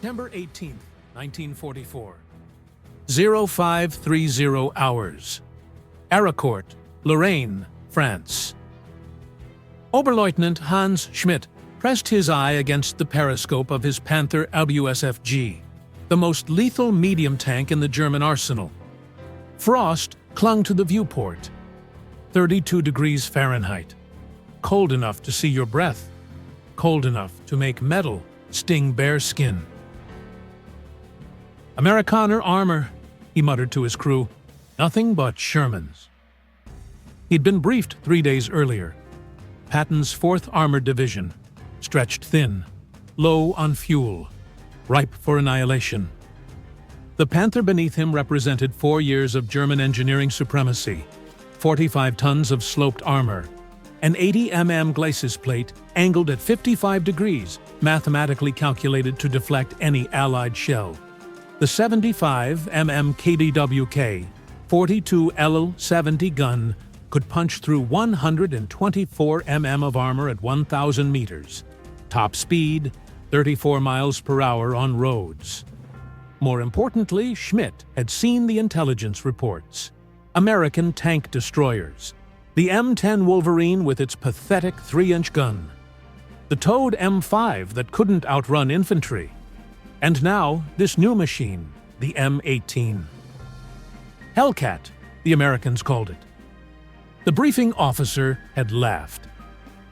September 18, 1944. 0530 hours. Arracourt, Lorraine, France. Oberleutnant Hans Schmidt pressed his eye against the periscope of his Panther WSFG, the most lethal medium tank in the German arsenal. Frost clung to the viewport. 32 degrees Fahrenheit. Cold enough to see your breath. Cold enough to make metal sting bare skin. Amerikaner armor, he muttered to his crew. Nothing but Shermans. He'd been briefed 3 days earlier. Patton's 4th Armored Division, stretched thin, low on fuel, ripe for annihilation. The Panther beneath him represented 4 years of German engineering supremacy, 45 tons of sloped armor, an 80 mm glacis plate angled at 55 degrees, mathematically calculated to deflect any Allied shell. The 75 mm KDWK 42 LL-70 gun could punch through 124 mm of armor at 1,000 meters. Top speed, 34 miles per hour on roads. More importantly, Schmidt had seen the intelligence reports. American tank destroyers. The M10 Wolverine with its pathetic 3-inch gun. The towed M5 that couldn't outrun infantry. And now, this new machine, the M18. Hellcat, the Americans called it. The briefing officer had laughed.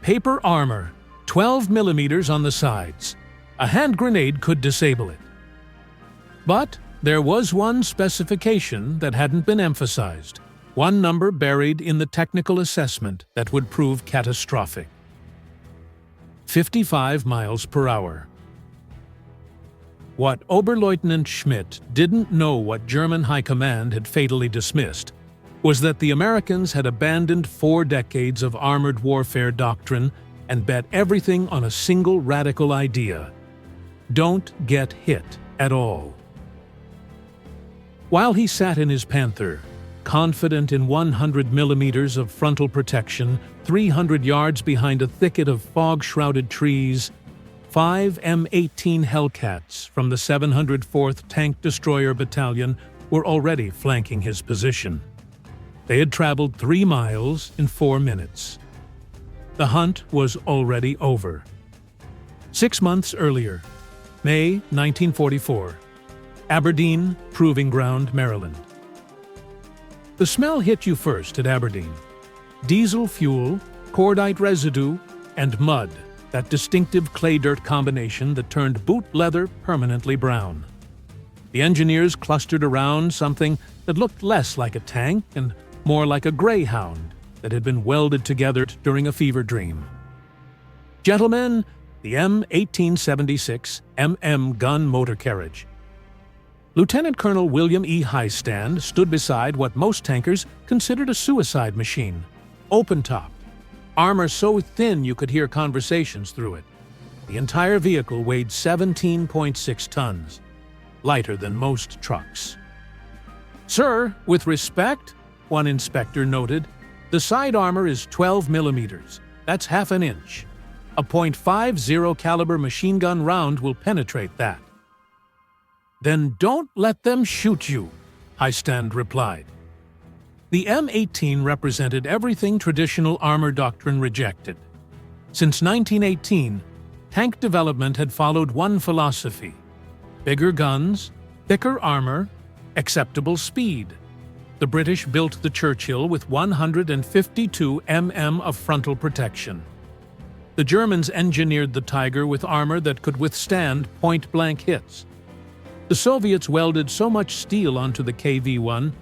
Paper armor, 12 millimeters on the sides. A hand grenade could disable it. But there was one specification that hadn't been emphasized, one number buried in the technical assessment that would prove catastrophic. 55 miles per hour. What Oberleutnant Schmidt didn't know what German High Command had fatally dismissed was that the Americans had abandoned 4 decades of armored warfare doctrine and bet everything on a single radical idea: don't get hit at all. While he sat in his Panther, confident in 100 millimeters of frontal protection, 300 yards behind a thicket of fog-shrouded trees, 5 M18 Hellcats from the 704th Tank Destroyer Battalion were already flanking his position. They had traveled 3 miles in 4 minutes. The hunt was already over. 6 months earlier, May 1944, Aberdeen Proving Ground, Maryland. The smell hit you first at Aberdeen. Diesel fuel, cordite residue, and mud, that distinctive clay-dirt combination that turned boot leather permanently brown. The engineers clustered around something that looked less like a tank and more like a greyhound that had been welded together during a fever dream. Gentlemen, the M1876 MM gun motor carriage. Lieutenant Colonel William E. Highstand stood beside what most tankers considered a suicide machine, open-topped. Armor so thin you could hear conversations through it. The entire vehicle weighed 17.6 tons, lighter than most trucks. "Sir, with respect," one inspector noted, "the side armor is 12 millimeters. That's half an inch. A .50 caliber machine gun round will penetrate that." "Then don't let them shoot you," Highstand replied. The M18 represented everything traditional armor doctrine rejected. Since 1918, tank development had followed one philosophy: bigger guns, thicker armor, acceptable speed. The British built the Churchill with 152 mm of frontal protection. The Germans engineered the Tiger with armor that could withstand point-blank hits. The Soviets welded so much steel onto the KV-1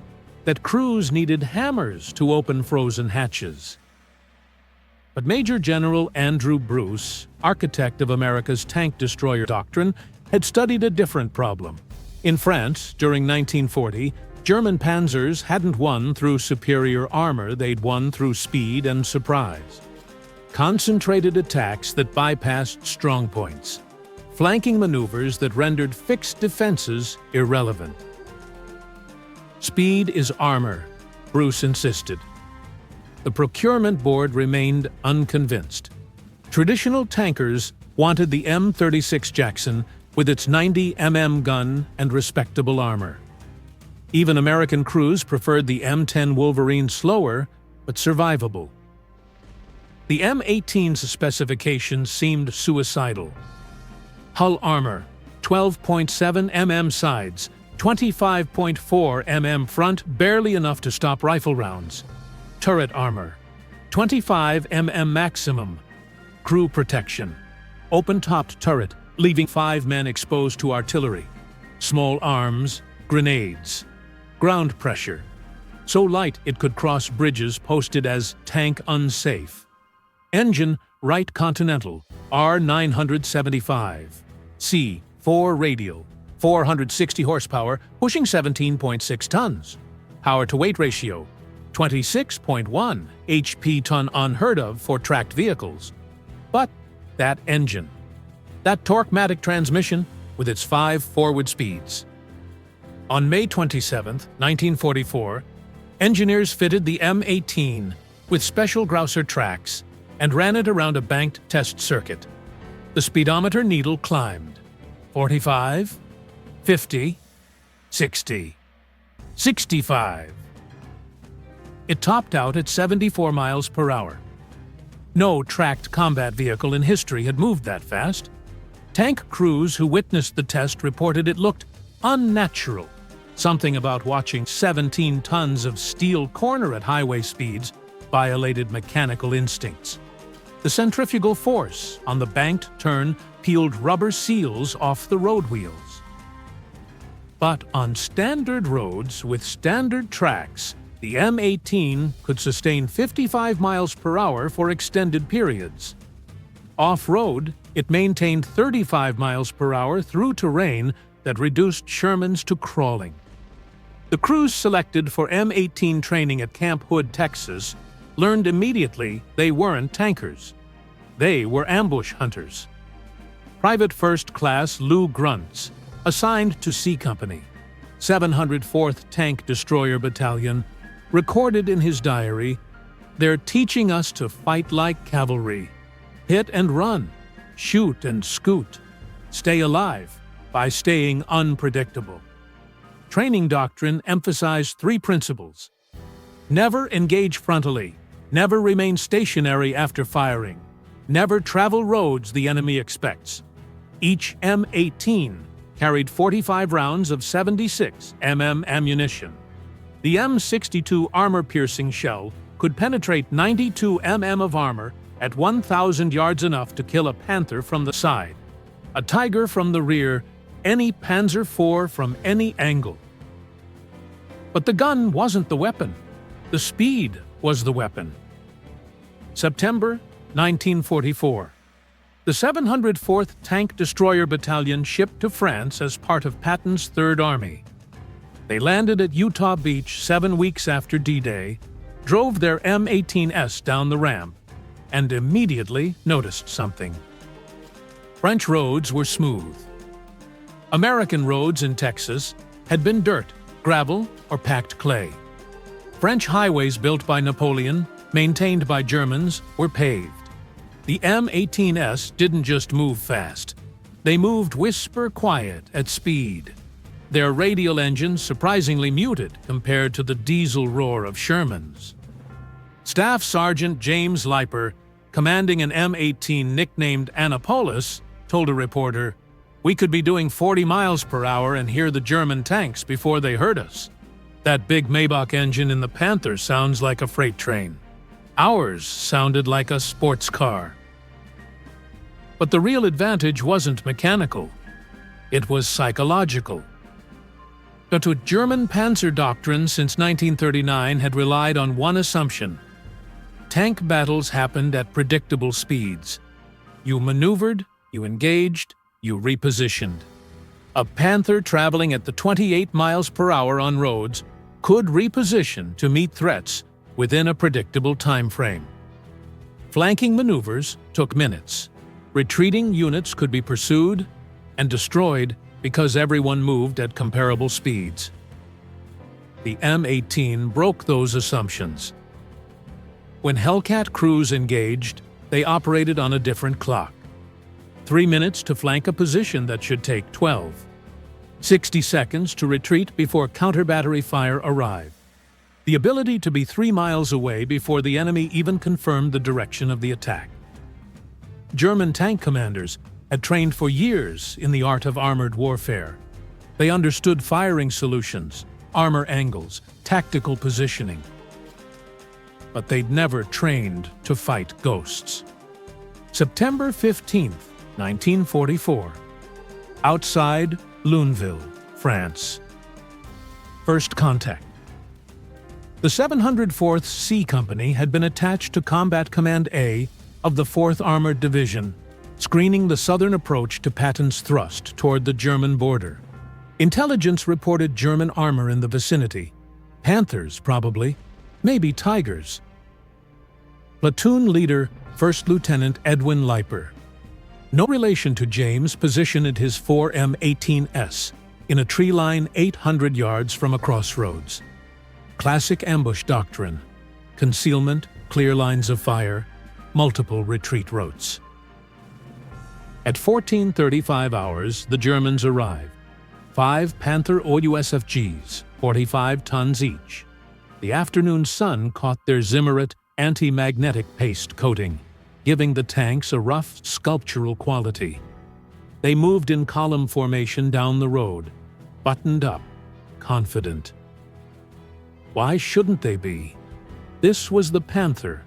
that crews needed hammers to open frozen hatches. But Major General Andrew Bruce, architect of America's tank destroyer doctrine, had studied a different problem. In France, during 1940, German Panzers hadn't won through superior armor, they'd won through speed and surprise. Concentrated attacks that bypassed strong points. Flanking maneuvers that rendered fixed defenses irrelevant. Speed is armor, Bruce insisted. The procurement board remained unconvinced. Traditional tankers wanted the M36 Jackson with its 90 mm gun and respectable armor. Even American crews preferred the M10 Wolverine slower, but survivable. The M18's specifications seemed suicidal. Hull armor, 12.7 mm sides, 25.4 mm front, barely enough to stop rifle rounds. Turret armor, 25 mm maximum. Crew protection, open-topped turret, leaving 5 men exposed to artillery. Small arms, grenades. Ground pressure, so light it could cross bridges posted as tank unsafe. Engine, Wright Continental, R975. C4 radial, 460 horsepower, pushing 17.6 tons. Power-to-weight ratio, 26.1 HP/ton, unheard of for tracked vehicles. But that engine, that torque-matic transmission with its 5 forward speeds. On May 27, 1944, engineers fitted the M18 with special Grouser tracks and ran it around a banked test circuit. The speedometer needle climbed. 45, 50, 60, 65. It topped out at 74 miles per hour. No tracked combat vehicle in history had moved that fast. Tank crews who witnessed the test reported it looked unnatural. Something about watching 17 tons of steel corner at highway speeds violated mechanical instincts. The centrifugal force on the banked turn peeled rubber seals off the road wheels. But on standard roads with standard tracks, the M18 could sustain 55 miles per hour for extended periods. Off-road, it maintained 35 miles per hour through terrain that reduced Shermans to crawling. The crews selected for M18 training at Camp Hood, Texas, learned immediately they weren't tankers. They were ambush hunters. Private First Class Lou Gruntz, assigned to C Company, 704th Tank Destroyer Battalion, recorded in his diary, "They're teaching us to fight like cavalry, hit and run, shoot and scoot, stay alive by staying unpredictable." Training doctrine emphasized 3 principles. Never engage frontally, never remain stationary after firing, never travel roads the enemy expects. Each M18 carried 45 rounds of 76 mm ammunition. The M62 armor-piercing shell could penetrate 92 mm of armor at 1,000 yards, enough to kill a Panther from the side, a Tiger from the rear, any Panzer IV from any angle. But the gun wasn't the weapon. The speed was the weapon. September 1944. The 704th Tank Destroyer Battalion shipped to France as part of Patton's Third Army. They landed at Utah Beach 7 weeks after D-Day, drove their M18S down the ramp, and immediately noticed something. French roads were smooth. American roads in Texas had been dirt, gravel, or packed clay. French highways built by Napoleon, maintained by Germans, were paved. The M18S didn't just move fast. They moved whisper quiet at speed. Their radial engines surprisingly muted compared to the diesel roar of Sherman's. Staff Sergeant James Leiper, commanding an M18 nicknamed Annapolis, told a reporter, "We could be doing 40 miles per hour and hear the German tanks before they heard us. That big Maybach engine in the Panther sounds like a freight train. Ours sounded like a sports car." But the real advantage wasn't mechanical. It was psychological. The German Panzer doctrine since 1939 had relied on one assumption. Tank battles happened at predictable speeds. You maneuvered, you engaged, you repositioned. A Panther traveling at the 28 miles per hour on roads could reposition to meet threats within a predictable time frame. Flanking maneuvers took minutes. Retreating units could be pursued and destroyed because everyone moved at comparable speeds. The M18 broke those assumptions. When Hellcat crews engaged, they operated on a different clock. 3 minutes to flank a position that should take 12. 60 seconds to retreat before counter-battery fire arrived. The ability to be 3 miles away before the enemy even confirmed the direction of the attack. German tank commanders had trained for years in the art of armored warfare. They understood firing solutions, armor angles, tactical positioning. But they'd never trained to fight ghosts. September 15, 1944. Outside Luneville, France. First contact. The 704th C Company had been attached to Combat Command A of the 4th Armored Division, screening the southern approach to Patton's thrust toward the German border. Intelligence reported German armor in the vicinity. Panthers, probably. Maybe Tigers. Platoon leader, First Lieutenant Edwin Leiper. No relation to James, positioned his 4 M18s in a tree line 800 yards from a crossroads. Classic ambush doctrine. Concealment, clear lines of fire, multiple retreat routes. At 14:35 hours, the Germans arrived. 5 Panther OUSFGs, 45 tons each. The afternoon sun caught their Zimmerit anti-magnetic paste coating, giving the tanks a rough, sculptural quality. They moved in column formation down the road, buttoned up, confident. Why shouldn't they be? This was the Panther,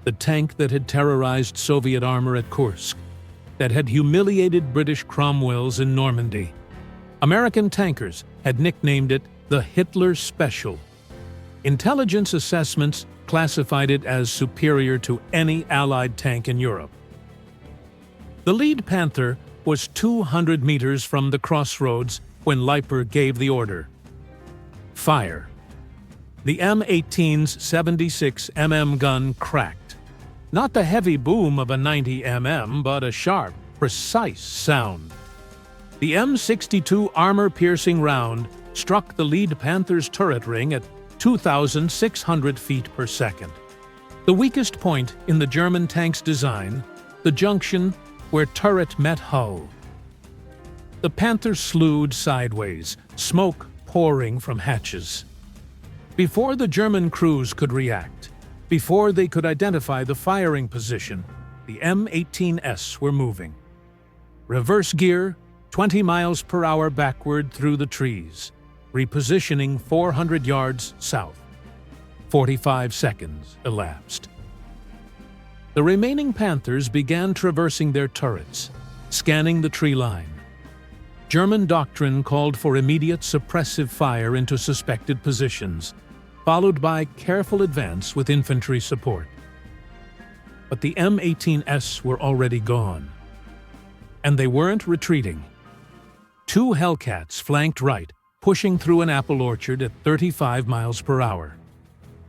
the tank that had terrorized Soviet armor at Kursk, that had humiliated British Cromwells in Normandy. American tankers had nicknamed it the Hitler Special. Intelligence assessments classified it as superior to any Allied tank in Europe. The lead Panther was 200 meters from the crossroads when Leiper gave the order. Fire. The M18's 76 mm gun cracked. Not the heavy boom of a 90 mm, but a sharp, precise sound. The M62 armor-piercing round struck the lead Panther's turret ring at 2,600 feet per second. The weakest point in the German tank's design, the junction where turret met hull. The Panther slewed sideways, smoke pouring from hatches. Before the German crews could react, before they could identify the firing position, the M18s were moving. Reverse gear, 20 miles per hour backward through the trees, repositioning 400 yards south. 45 seconds elapsed. The remaining Panthers began traversing their turrets, scanning the tree line. German doctrine called for immediate suppressive fire into suspected positions, followed by careful advance with infantry support. But the M18s were already gone. And they weren't retreating. 2 Hellcats flanked right, pushing through an apple orchard at 35 miles per hour.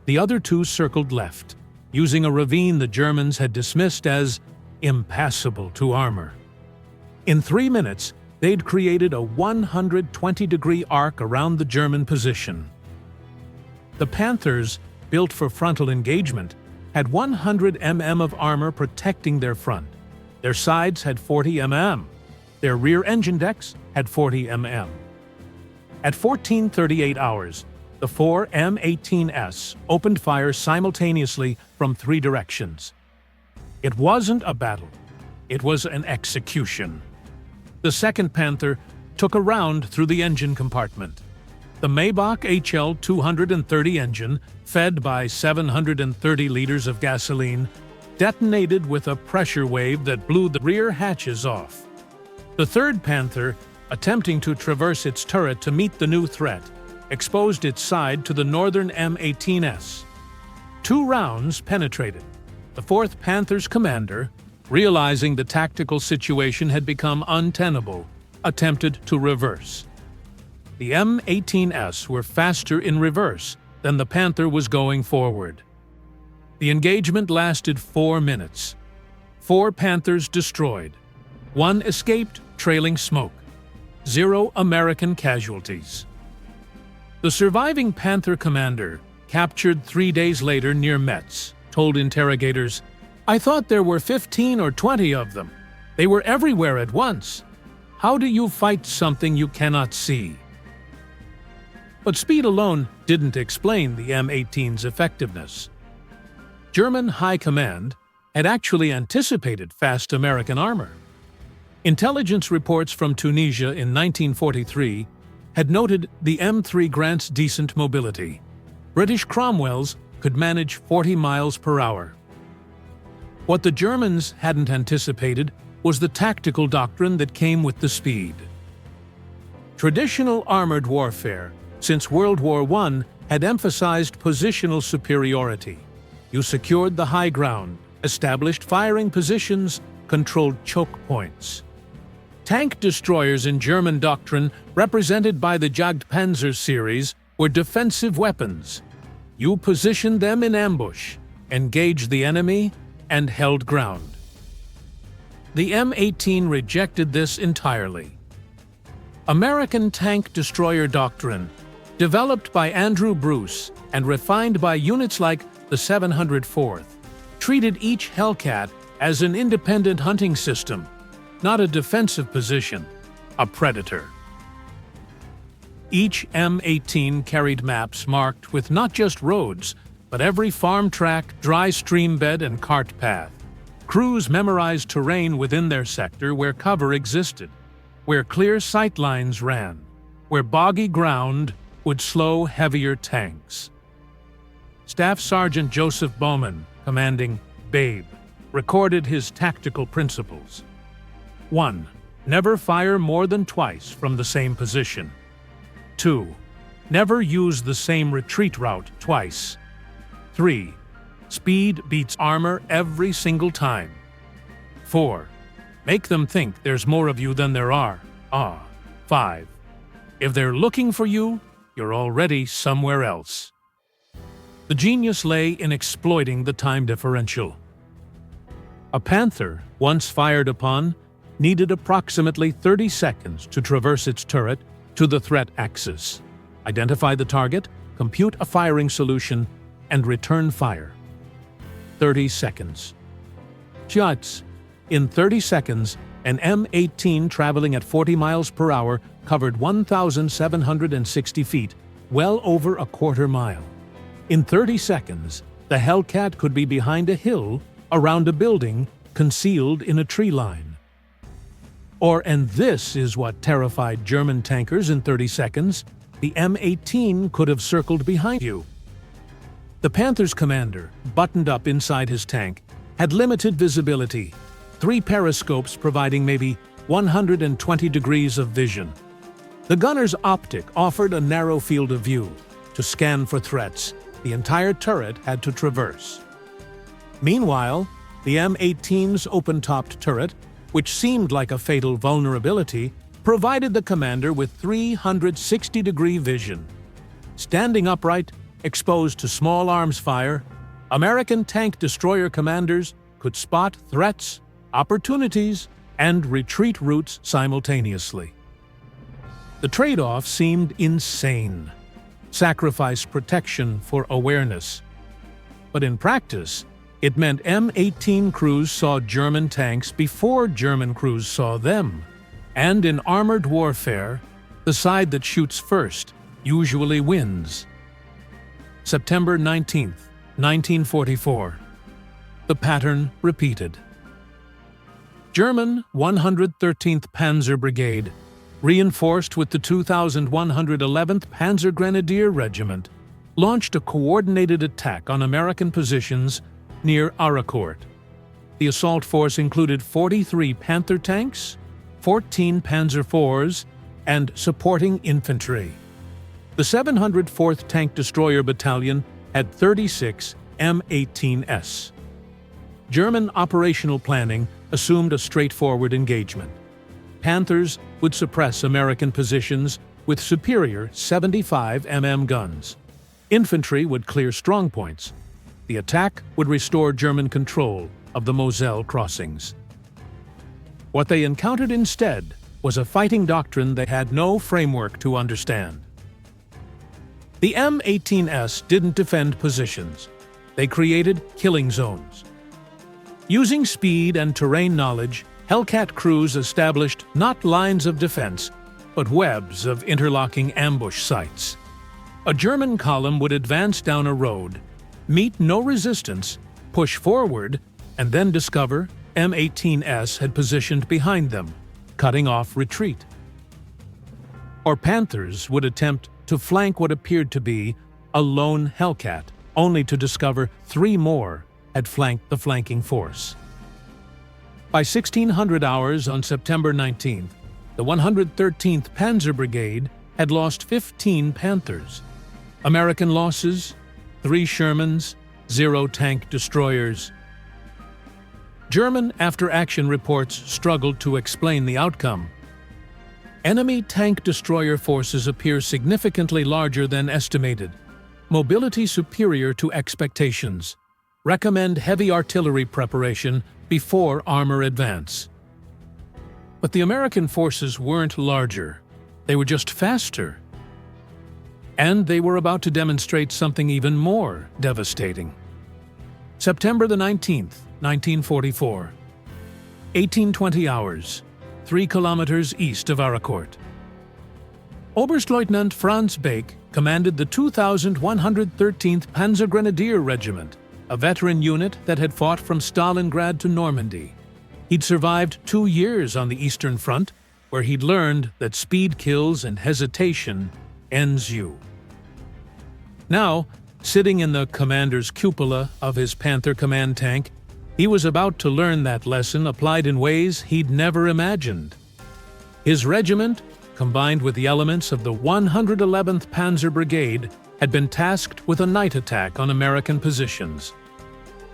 The other 2 circled left, using a ravine the Germans had dismissed as impassable to armor. In 3 minutes, they'd created a 120-degree arc around the German position. The Panthers, built for frontal engagement, had 100 mm of armor protecting their front. Their sides had 40 mm. Their rear engine decks had 40 mm. At 14:38 hours, the 4 M18s opened fire simultaneously from 3 directions. It wasn't a battle. It was an execution. The second Panther took a round through the engine compartment. The Maybach HL-230 engine, fed by 730 liters of gasoline, detonated with a pressure wave that blew the rear hatches off. The third Panther, attempting to traverse its turret to meet the new threat, exposed its side to the northern M18s. 2 rounds penetrated. The 4th Panther's commander, realizing the tactical situation had become untenable, attempted to reverse. The M18s were faster in reverse than the Panther was going forward. The engagement lasted 4 minutes. 4 Panthers destroyed. 1 escaped, trailing smoke. 0 American casualties. The surviving Panther commander, captured 3 days later near Metz, told interrogators, "I thought there were 15 or 20 of them. They were everywhere at once. How do you fight something you cannot see? But speed alone didn't explain the M18's effectiveness. German High Command had actually anticipated fast American armor. Intelligence reports from Tunisia in 1943 had noted the M3 grants decent mobility. British Cromwells could manage 40 miles per hour. What the Germans hadn't anticipated was the tactical doctrine that came with the speed. Traditional armored warfare since World War I had emphasized positional superiority. You secured the high ground, established firing positions, controlled choke points. Tank destroyers in German doctrine, represented by the German Panzer series, were defensive weapons. You positioned them in ambush, engaged the enemy, and held ground. The M18 rejected this entirely. American tank destroyer doctrine, developed by Andrew Bruce and refined by units like the 704th, treated each Hellcat as an independent hunting system, not a defensive position, a predator. Each M18 carried maps marked with not just roads, but every farm track, dry stream bed, and cart path. Crews memorized terrain within their sector where cover existed, where clear sight lines ran, where boggy ground would slow heavier tanks. Staff Sergeant Joseph Bowman, commanding BABE, recorded his tactical principles. 1. Never fire more than twice from the same position. 2. Never use the same retreat route twice. 3. Speed beats armor every single time. 4. Make them think there's more of you than there are. 5. If they're looking for you, you're already somewhere else. The genius lay in exploiting the time differential. A Panther, once fired upon, needed approximately 30 seconds to traverse its turret to the threat axis, identify the target, compute a firing solution, and return fire. 30 seconds. Shots. In 30 seconds, an M18 traveling at 40 miles per hour covered 1,760 feet, well over a quarter mile. In 30 seconds, the Hellcat could be behind a hill, around a building, concealed in a tree line. And this is what terrified German tankers in 30 seconds, the M18 could have circled behind you. The Panther's commander, buttoned up inside his tank, had limited visibility, 3 periscopes providing maybe 120 degrees of vision. The gunner's optic offered a narrow field of view. To scan for threats, the entire turret had to traverse. Meanwhile, the M18's open-topped turret, which seemed like a fatal vulnerability, provided the commander with 360-degree vision. Standing upright, exposed to small arms fire, American tank destroyer commanders could spot threats, opportunities, and retreat routes simultaneously. The trade-off seemed insane. Sacrifice protection for awareness. But in practice, it meant M18 crews saw German tanks before German crews saw them. And in armored warfare, the side that shoots first usually wins. September 19, 1944. The pattern repeated. German 113th Panzer Brigade, reinforced with the 2111th Panzer Grenadier Regiment, launched a coordinated attack on American positions near Arracourt. The assault force included 43 Panther tanks, 14 Panzer IVs, and supporting infantry. The 704th Tank Destroyer Battalion had 36 M18s. German operational planning assumed a straightforward engagement. Panthers would suppress American positions with superior 75 mm guns. Infantry would clear strongpoints. The attack would restore German control of the Moselle crossings. What they encountered instead was a fighting doctrine they had no framework to understand. The M18s didn't defend positions. They created killing zones. Using speed and terrain knowledge, Hellcat crews established not lines of defense, but webs of interlocking ambush sites. A German column would advance down a road, meet no resistance, push forward, and then discover M18s had positioned behind them, cutting off retreat. Or Panthers would attempt to flank what appeared to be a lone Hellcat, only to discover 3 more had flanked the flanking force. By 1600 hours on September 19th, the 113th Panzer Brigade had lost 15 Panthers. American losses: 3 Shermans, 0 tank destroyers. German after-action reports struggled to explain the outcome. Enemy tank destroyer forces appear significantly larger than estimated. Mobility superior to expectations. Recommend heavy artillery preparation before armor advance. But the American forces weren't larger. They were just faster. And they were about to demonstrate something even more devastating. September the 19th, 1944. 1820 hours, 3 kilometers east of Arracourt. Oberstleutnant Franz Bake commanded the 2113th Panzer Grenadier Regiment, a veteran unit that had fought from Stalingrad to Normandy. He'd survived 2 years on the Eastern Front, where he'd learned that speed kills and hesitation ends you. Now, sitting in the commander's cupola of his Panther command tank, he was about to learn that lesson applied in ways he'd never imagined. His regiment, combined with the elements of the 111th Panzer Brigade, had been tasked with a night attack on American positions.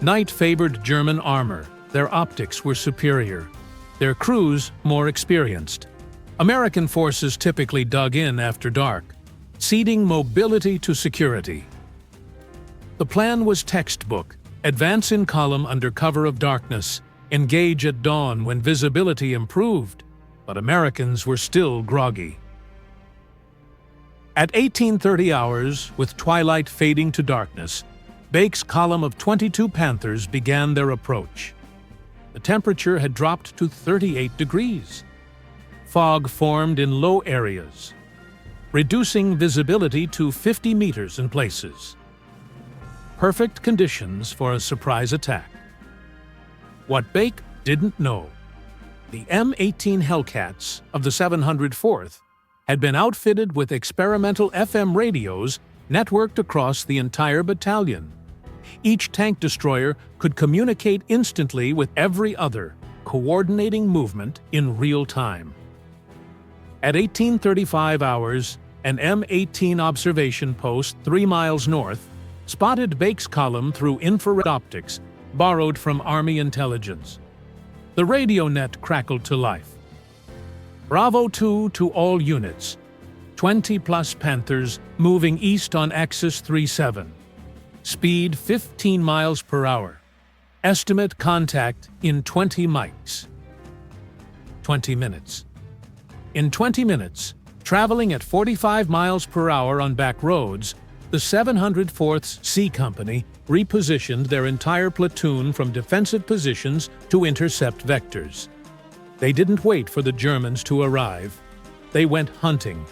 Night favored German armor. Their optics were superior. Their crews more experienced. American forces typically dug in after dark, ceding mobility to security. The plan was textbook: advance in column under cover of darkness, engage at dawn when visibility improved, but Americans were still groggy. At 1830 hours, with twilight fading to darkness, Bake's column of 22 Panthers began their approach. The temperature had dropped to 38 degrees. Fog formed in low areas, reducing visibility to 50 meters in places. Perfect conditions for a surprise attack. What Bake didn't know: the M18 Hellcats of the 704th had been outfitted with experimental FM radios networked across the entire battalion. Each tank destroyer could communicate instantly with every other, coordinating movement in real time. At 1835 hours, an M18 observation post 3 miles north spotted Bake's column through infrared optics borrowed from Army intelligence. The radio net crackled to life. Bravo 2 to all units. 20-plus Panthers moving east on axis 37. Speed 15 miles per hour. Estimate contact in 20 mics. 20 minutes. In 20 minutes, traveling at 45 miles per hour on back roads, the 704th C Company repositioned their entire platoon from defensive positions to intercept vectors. They didn't wait for the Germans to arrive. They went hunting.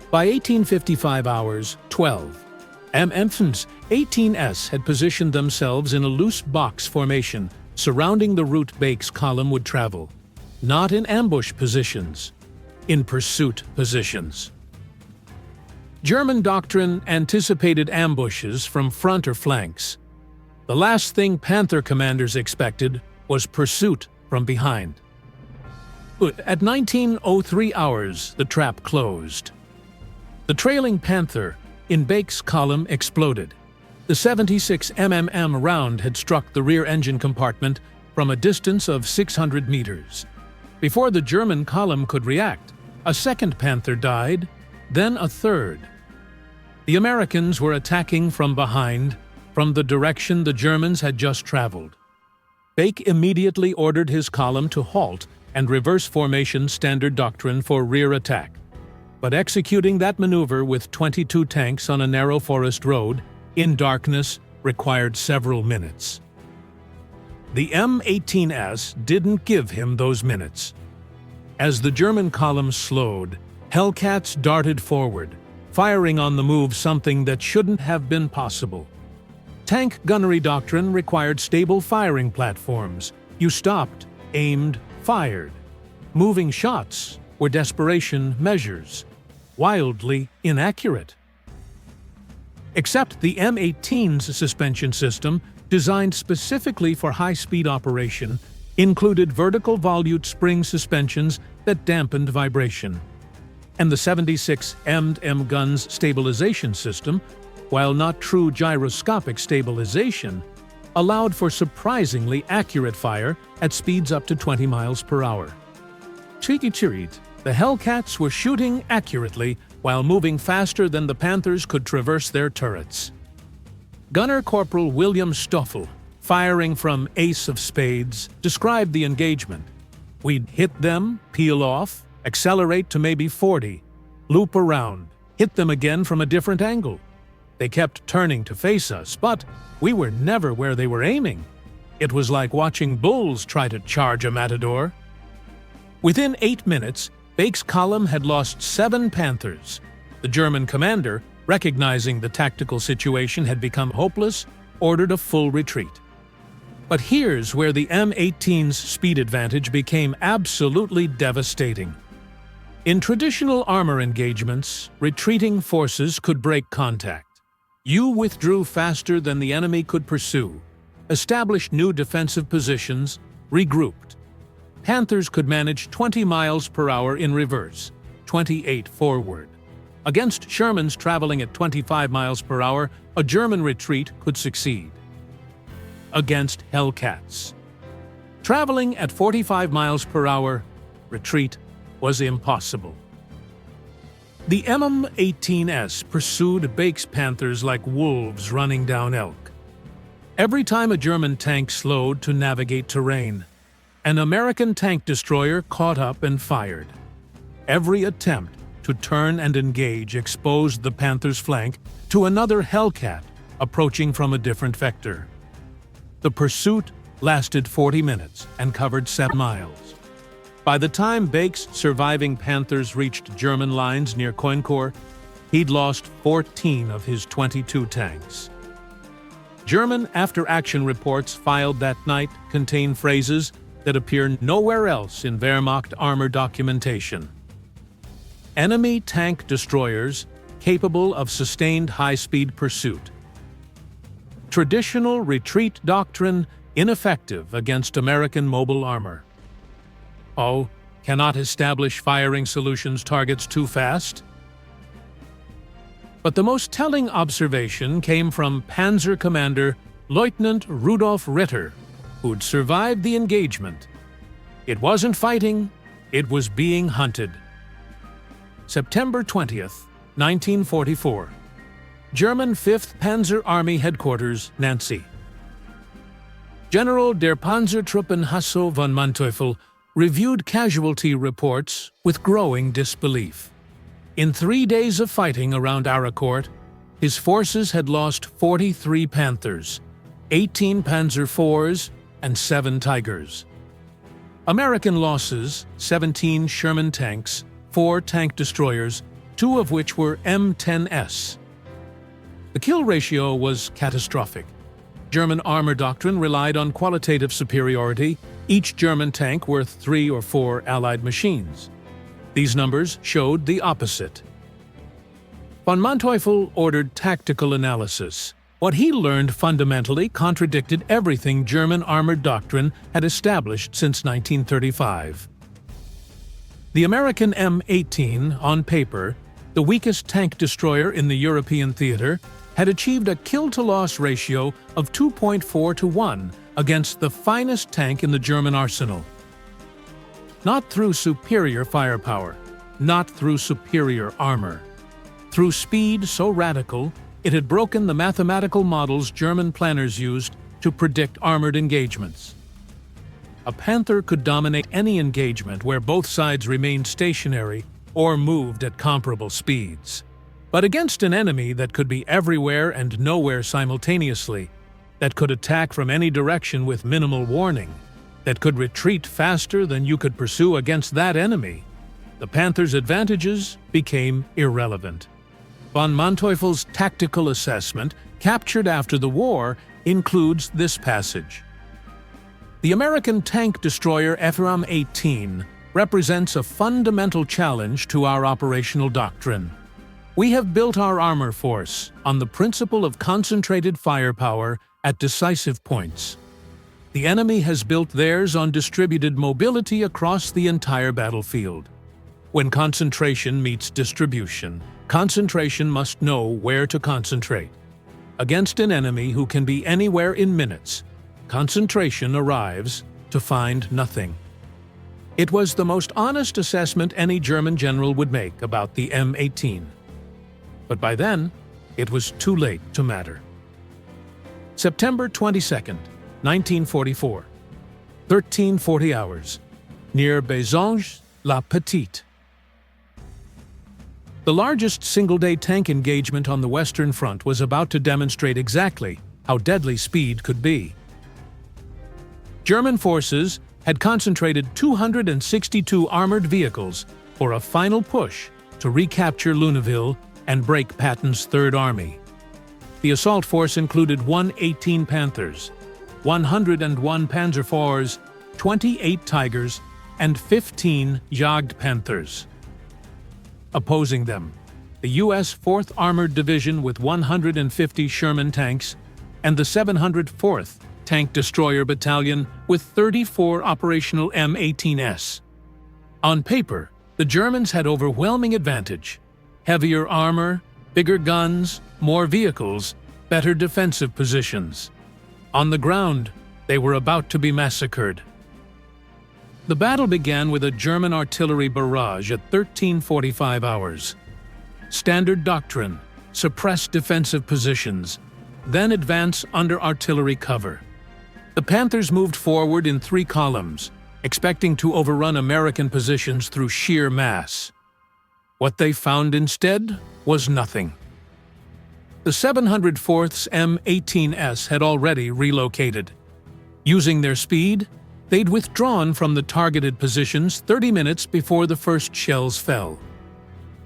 By 1855 hours, 12, MM's 18s had positioned themselves in a loose box formation surrounding the route Bake's column would travel. Not in ambush positions, in pursuit positions. German doctrine anticipated ambushes from front or flanks. The last thing Panther commanders expected was pursuit from behind. At 1903 hours, the trap closed. The trailing Panther in Bake's column exploded. The 76 mm round had struck the rear engine compartment from a distance of 600 meters. Before the German column could react, a second Panther died, then a third. The Americans were attacking from behind, from the direction the Germans had just traveled. Bake immediately ordered his column to halt and reverse formation standard doctrine for rear attack. But executing that maneuver with 22 tanks on a narrow forest road, in darkness, required several minutes. The M18S didn't give him those minutes. As the German column slowed, Hellcats darted forward, firing on the move something that shouldn't have been possible. Tank gunnery doctrine required stable firing platforms. You stopped, aimed, fired. Moving shots were desperation measures, wildly inaccurate. Except the M18's suspension system, designed specifically for high-speed operation, included vertical volute spring suspensions that dampened vibration. And the 76 M gun's stabilization system, while not true gyroscopic stabilization, allowed for surprisingly accurate fire at speeds up to 20 miles per hour. Chirit, the Hellcats were shooting accurately while moving faster than the Panthers could traverse their turrets. Gunner Corporal William Stoffel, firing from Ace of Spades, described the engagement. We'd hit them, peel off, accelerate to maybe 40, loop around, hit them again from a different angle. They kept turning to face us, but we were never where they were aiming. It was like watching bulls try to charge a matador. Within 8 minutes, Bake's column had lost 7 Panthers. The German commander, recognizing the tactical situation had become hopeless, ordered a full retreat. But here's where the M18's speed advantage became absolutely devastating. In traditional armor engagements, retreating forces could break contact. You withdrew faster than the enemy could pursue, established new defensive positions, regrouped. Panthers could manage 20 miles per hour in reverse, 28 forward. Against Shermans traveling at 25 miles per hour, a German retreat could succeed. Against Hellcats, traveling at 45 miles per hour, retreat was impossible. The M18S pursued Bake's Panthers like wolves running down elk. Every time a German tank slowed to navigate terrain, an American tank destroyer caught up and fired. Every attempt to turn and engage exposed the Panther's flank to another Hellcat approaching from a different vector. The pursuit lasted 40 minutes and covered 7 miles. By the time Bake's surviving Panthers reached German lines near Coincourt, he'd lost 14 of his 22 tanks. German after-action reports filed that night contain phrases that appear nowhere else in Wehrmacht armor documentation. Enemy tank destroyers capable of sustained high-speed pursuit. Traditional retreat doctrine ineffective against American mobile armor. Oh, cannot establish firing solutions targets too fast? But the most telling observation came from Panzer Commander Lieutenant Rudolf Ritter, who'd survived the engagement. It wasn't fighting, it was being hunted. September 20th, 1944. German 5th Panzer Army Headquarters, Nancy. General der Panzertruppen Hasso von Manteuffel reviewed casualty reports with growing disbelief. In 3 days of fighting around Arracourt, his forces had lost 43 Panthers, 18 Panzer IVs, and 7 Tigers. American losses: 17 Sherman tanks, 4 tank destroyers, 2 of which were M10S. The kill ratio was catastrophic. German armor doctrine relied on qualitative superiority, each German tank worth 3 or 4 Allied machines. These numbers showed the opposite. Von Manteuffel ordered tactical analysis. What he learned fundamentally contradicted everything German armored doctrine had established since 1935. The American M18, on paper, the weakest tank destroyer in the European theater, had achieved a kill-to-loss ratio of 2.4 to 1 against the finest tank in the German arsenal. Not through superior firepower, not through superior armor. Through speed so radical, it had broken the mathematical models German planners used to predict armored engagements. A Panther could dominate any engagement where both sides remained stationary or moved at comparable speeds. But against an enemy that could be everywhere and nowhere simultaneously, that could attack from any direction with minimal warning, that could retreat faster than you could pursue against that enemy, the Panthers' advantages became irrelevant. Von Manteuffel's tactical assessment, captured after the war, includes this passage. The American tank destroyer American M18 represents a fundamental challenge to our operational doctrine. We have built our armor force on the principle of concentrated firepower at decisive points. The enemy has built theirs on distributed mobility across the entire battlefield. When concentration meets distribution, concentration must know where to concentrate. Against an enemy who can be anywhere in minutes, concentration arrives to find nothing. It was the most honest assessment any German general would make about the M18. But by then, it was too late to matter. September 22nd, 1944, 1340 hours, near Bazoges-la-Petite. The largest single-day tank engagement on the Western Front was about to demonstrate exactly how deadly speed could be. German forces had concentrated 262 armored vehicles for a final push to recapture Luneville and break Patton's Third Army. The assault force included 118 Panthers, 101 Panzer IVs, 28 Tigers, and 15 Jagd Panthers. Opposing them, the U.S. 4th Armored Division with 150 Sherman tanks and the 704th Tank Destroyer Battalion with 34 operational M18s. On paper, the Germans had overwhelming advantage: heavier armor, bigger guns, more vehicles, better defensive positions. On the ground, they were about to be massacred. The battle began with a German artillery barrage at 1345 hours. Standard doctrine: suppress defensive positions, then advance under artillery cover. The Panthers moved forward in 3 columns, expecting to overrun American positions through sheer mass. What they found instead was nothing. The 704th's M18s had already relocated. Using their speed, they'd withdrawn from the targeted positions 30 minutes before the first shells fell.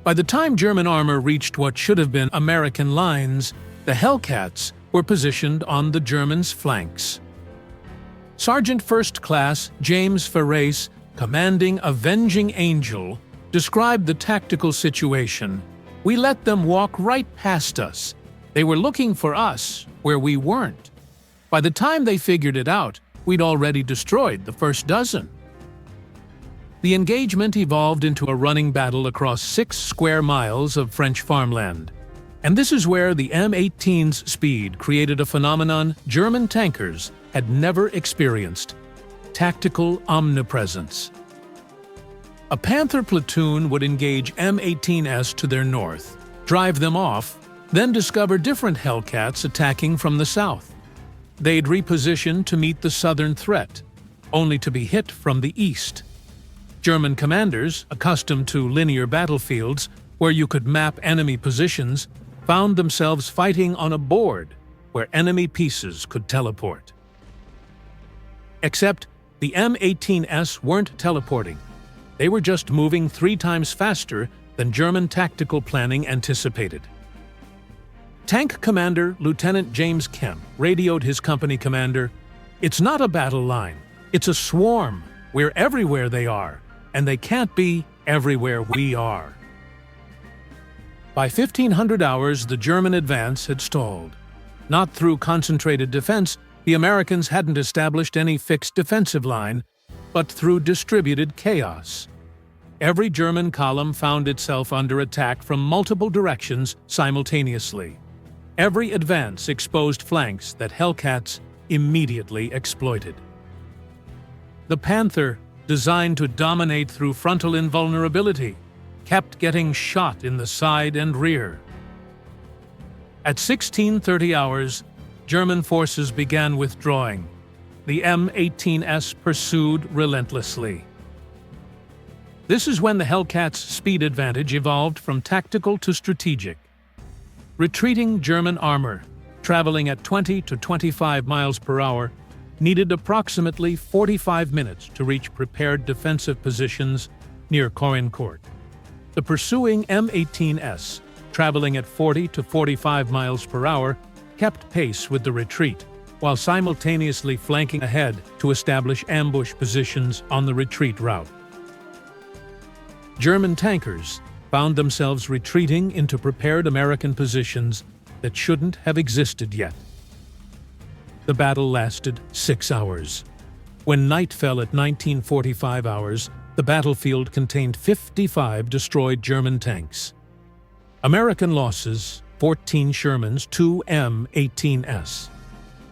By the time German armor reached what should have been American lines, the Hellcats were positioned on the Germans' flanks. Sergeant First Class James Ferrace, commanding Avenging Angel, described the tactical situation. "We let them walk right past us. They were looking for us where we weren't. By the time they figured it out, we'd already destroyed the first dozen." The engagement evolved into a running battle across 6 square miles of French farmland. And this is where the M18's speed created a phenomenon German tankers had never experienced: tactical omnipresence. A Panther platoon would engage M18s to their north, drive them off, then discover different Hellcats attacking from the south. They'd reposition to meet the southern threat, only to be hit from the east. German commanders, accustomed to linear battlefields where you could map enemy positions, found themselves fighting on a board where enemy pieces could teleport. Except the M18s weren't teleporting. They were just moving 3 times faster than German tactical planning anticipated. Tank Commander Lieutenant James Kemp radioed his company commander, "It's not a battle line, it's a swarm. We're everywhere they are, and they can't be everywhere we are." By 1500 hours, the German advance had stalled. Not through concentrated defense, the Americans hadn't established any fixed defensive line, but through distributed chaos. Every German column found itself under attack from multiple directions simultaneously. Every advance exposed flanks that Hellcats immediately exploited. The Panther, designed to dominate through frontal invulnerability, kept getting shot in the side and rear. At 1630 hours, German forces began withdrawing. The M18s pursued relentlessly. This is when the Hellcats' speed advantage evolved from tactical to strategic. Retreating German armor, traveling at 20 to 25 miles per hour, needed approximately 45 minutes to reach prepared defensive positions near Corincourt. The pursuing M18s, traveling at 40 to 45 miles per hour, kept pace with the retreat, while simultaneously flanking ahead to establish ambush positions on the retreat route. German tankers found themselves retreating into prepared American positions that shouldn't have existed yet. The battle lasted 6 hours. When night fell at 1945 hours, the battlefield contained 55 destroyed German tanks. American losses: 14 Shermans, 2 M18s.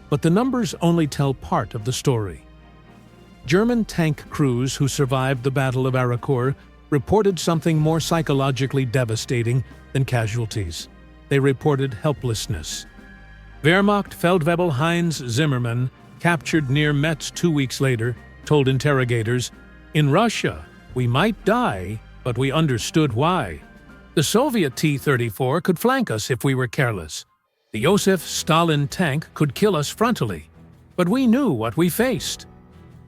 But the numbers only tell part of the story. German tank crews who survived the Battle of Arracourt reported something more psychologically devastating than casualties. They reported helplessness. Wehrmacht Feldwebel Heinz Zimmermann, captured near Metz 2 weeks later, told interrogators, "In Russia, we might die, but we understood why. The Soviet T-34 could flank us if we were careless. The Joseph Stalin tank could kill us frontally, but we knew what we faced.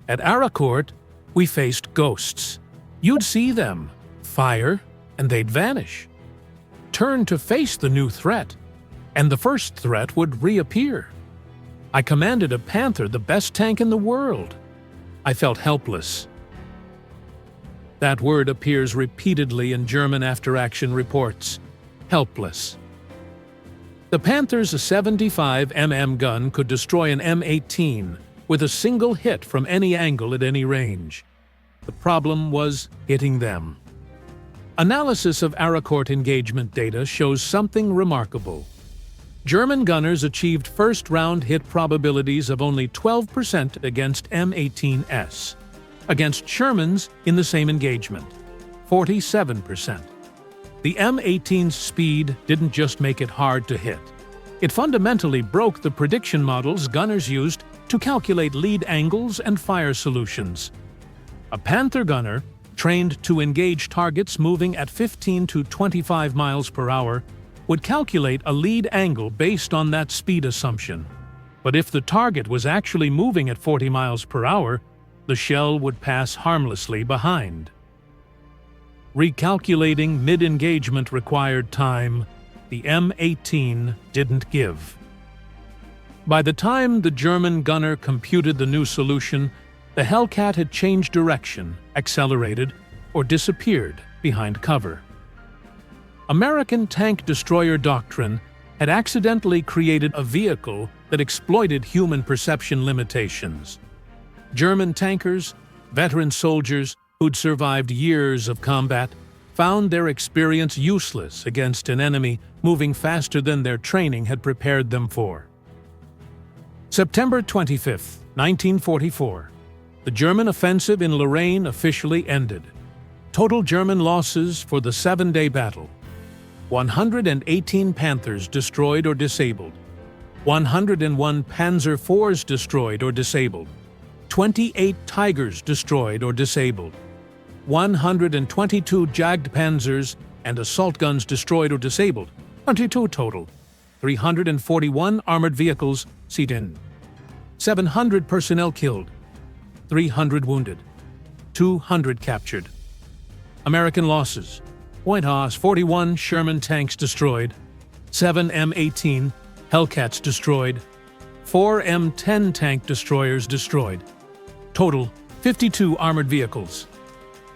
At Arracourt, we faced ghosts. You'd see them, fire, and they'd vanish. Turn to face the new threat, and the first threat would reappear. I commanded a Panther, the best tank in the world. I felt helpless." That word appears repeatedly in German after-action reports. Helpless. The Panther's 75 mm gun could destroy an M18 with a single hit from any angle at any range. The problem was hitting them. Analysis of Arracourt engagement data shows something remarkable. German gunners achieved first-round hit probabilities of only 12% against M18s. Against Shermans in the same engagement, 47%. The M18's speed didn't just make it hard to hit. It fundamentally broke the prediction models gunners used to calculate lead angles and fire solutions. A Panther gunner, trained to engage targets moving at 15 to 25 miles per hour, would calculate a lead angle based on that speed assumption. But if the target was actually moving at 40 miles per hour, the shell would pass harmlessly behind. Recalculating mid-engagement required time, the M18 didn't give. By the time the German gunner computed the new solution, the Hellcat had changed direction, accelerated, or disappeared behind cover. American tank destroyer doctrine had accidentally created a vehicle that exploited human perception limitations. German tankers, veteran soldiers who'd survived years of combat, found their experience useless against an enemy moving faster than their training had prepared them for. September 25, 1944. The German offensive in Lorraine officially ended. Total German losses for the 7-day battle: 118 Panthers destroyed or disabled, 101 Panzer IVs destroyed or disabled, 28 Tigers destroyed or disabled, 122 Jagd Panzers and assault guns destroyed or disabled, 22 total, 341 armored vehicles seated, 700 personnel killed, 300 wounded, 200 captured. American losses: White House 41 Sherman tanks destroyed, 7 M18 Hellcats destroyed, 4 M10 tank destroyers destroyed. Total 52 armored vehicles.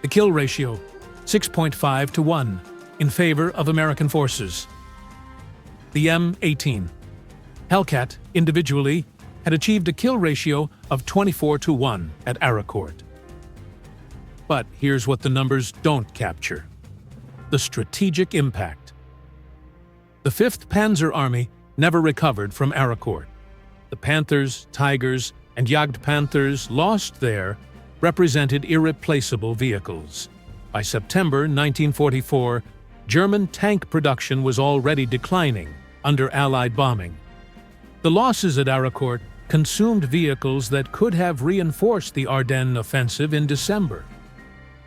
The kill ratio 6.5 to 1 in favor of American forces. The M18 Hellcat individually had achieved a kill ratio of 24 to 1 at Arracourt. But here's what the numbers don't capture: the strategic impact. The 5th Panzer Army never recovered from Arracourt. The Panthers, Tigers, and Jagd Panthers lost there represented irreplaceable vehicles. By September 1944, German tank production was already declining under Allied bombing. The losses at Arracourt consumed vehicles that could have reinforced the Ardennes offensive in December.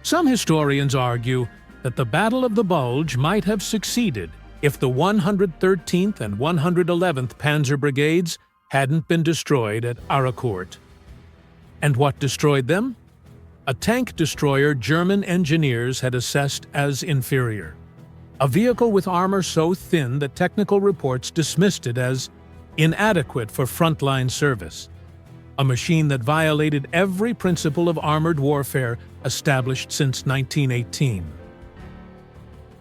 Some historians argue that the Battle of the Bulge might have succeeded if the 113th and 111th Panzer Brigades hadn't been destroyed at Arracourt. And what destroyed them? A tank destroyer German engineers had assessed as inferior. A vehicle with armor so thin that technical reports dismissed it as inadequate for frontline service. A machine that violated every principle of armored warfare established since 1918.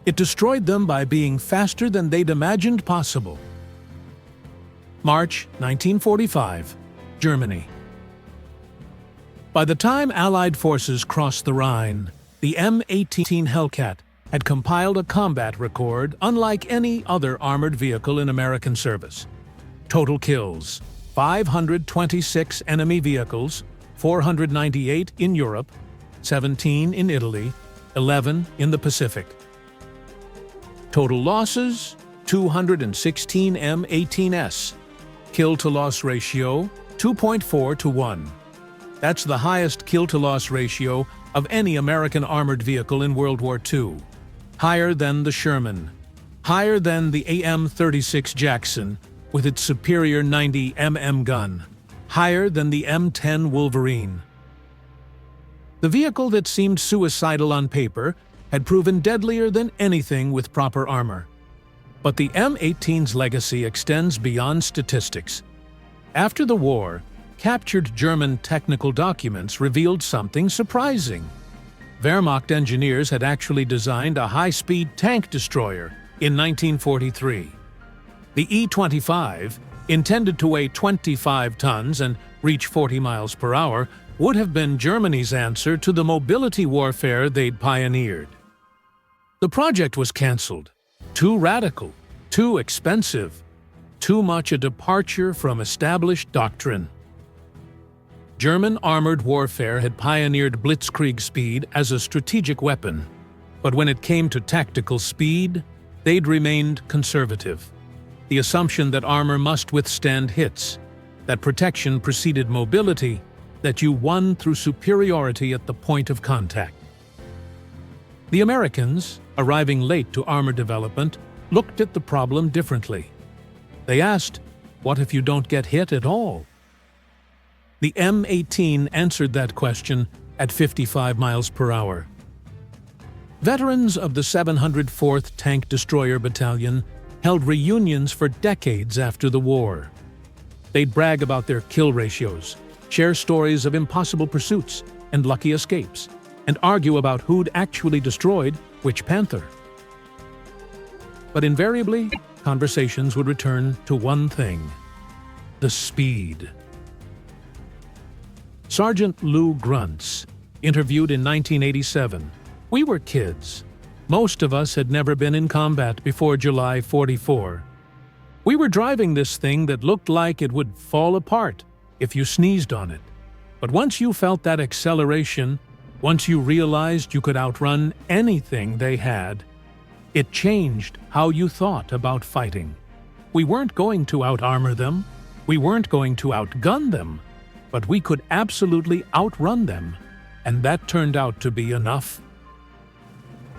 It destroyed them by being faster than they'd imagined possible. March 1945, Germany. By the time Allied forces crossed the Rhine, the M18 Hellcat had compiled a combat record unlike any other armored vehicle in American service. Total kills: 526 enemy vehicles, 498 in Europe, 17 in Italy, 11 in the Pacific. Total losses: 216 M18s. Kill-to-loss ratio: 2.4 to 1. That's the highest kill-to-loss ratio of any American armored vehicle in World War II. Higher than the Sherman. Higher than the AM-36 Jackson with its superior 90 mm gun. Higher than the M10 Wolverine. The vehicle that seemed suicidal on paper had proven deadlier than anything with proper armor. But the M18's legacy extends beyond statistics. After the war, captured German technical documents revealed something surprising. Wehrmacht engineers had actually designed a high-speed tank destroyer in 1943. The E-25, intended to weigh 25 tons and reach 40 miles per hour, would have been Germany's answer to the mobility warfare they'd pioneered. The project was cancelled. Too radical, too expensive, too much a departure from established doctrine. German armored warfare had pioneered blitzkrieg speed as a strategic weapon, but when it came to tactical speed, they'd remained conservative. The assumption that armor must withstand hits, that protection preceded mobility, that you won through superiority at the point of contact. The Americans, arriving late to armor development, looked at the problem differently. They asked, what if you don't get hit at all? The M18 answered that question at 55 miles per hour. Veterans of the 704th Tank Destroyer Battalion held reunions for decades after the war. They'd brag about their kill ratios, share stories of impossible pursuits and lucky escapes, and argue about who'd actually destroyed which Panther. But invariably, conversations would return to one thing: the speed. Sergeant Lou Gruntz, interviewed in 1987. We were kids. Most of us had never been in combat before July 44. We were driving this thing that looked like it would fall apart if you sneezed on it. But once you felt that acceleration, once you realized you could outrun anything they had, it changed how you thought about fighting. We weren't going to out-armor them. We weren't going to outgun them. But we could absolutely outrun them, and that turned out to be enough.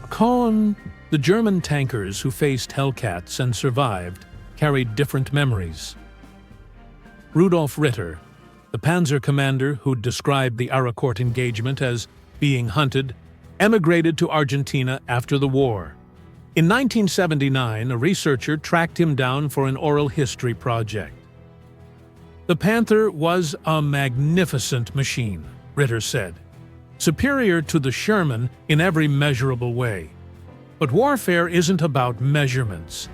The German tankers who faced Hellcats and survived carried different memories. Rudolf Ritter, the Panzer commander who'd described the Arracourt engagement as being hunted, emigrated to Argentina after the war. In 1979, a researcher tracked him down for an oral history project. The Panther was a magnificent machine, Ritter said, superior to the Sherman in every measurable way. But warfare isn't about measurements.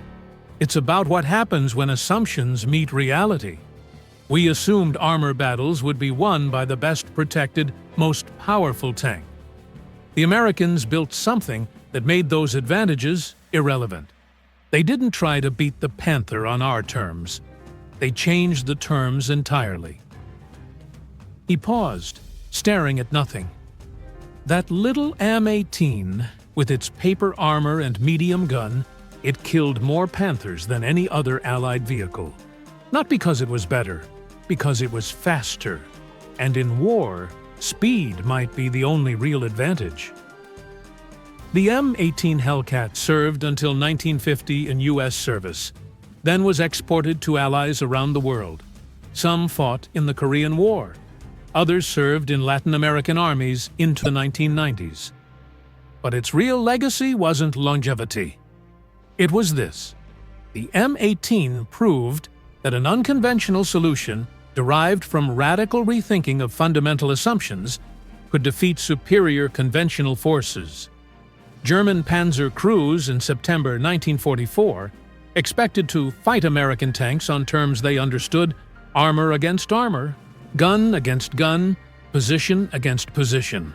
It's about what happens when assumptions meet reality. We assumed armor battles would be won by the best protected, most powerful tank. The Americans built something that made those advantages irrelevant. They didn't try to beat the Panther on our terms. They changed the terms entirely. He paused, staring at nothing. That little M18, with its paper armor and medium gun, it killed more Panthers than any other Allied vehicle. Not because it was better, because it was faster. And in war, speed might be the only real advantage. The M18 Hellcat served until 1950 in U.S. service, then was exported to allies around the world. Some fought in the Korean War. Others served in Latin American armies into the 1990s. But its real legacy wasn't longevity. It was this. The M18 proved that an unconventional solution derived from radical rethinking of fundamental assumptions could defeat superior conventional forces. German Panzer crews in September 1944 expected to fight American tanks on terms they understood: armor against armor, gun against gun, position against position.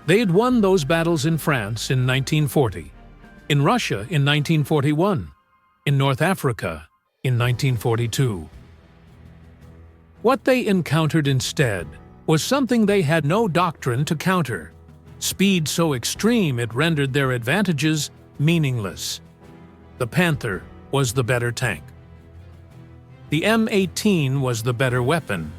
They'd won those battles in France in 1940, in Russia in 1941, in North Africa in 1942. What they encountered instead was something they had no doctrine to counter: speed so extreme it rendered their advantages meaningless. The Panther was the better tank. The M18 was the better weapon.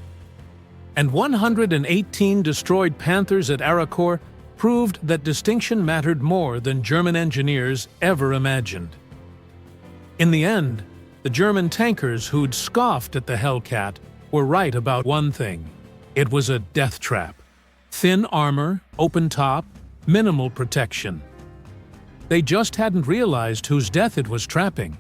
And 118 destroyed Panthers at Arracourt proved that distinction mattered more than German engineers ever imagined. In the end, the German tankers who'd scoffed at the Hellcat were right about one thing: it was a death trap. Thin armor, open top, minimal protection. They just hadn't realized whose death it was trapping.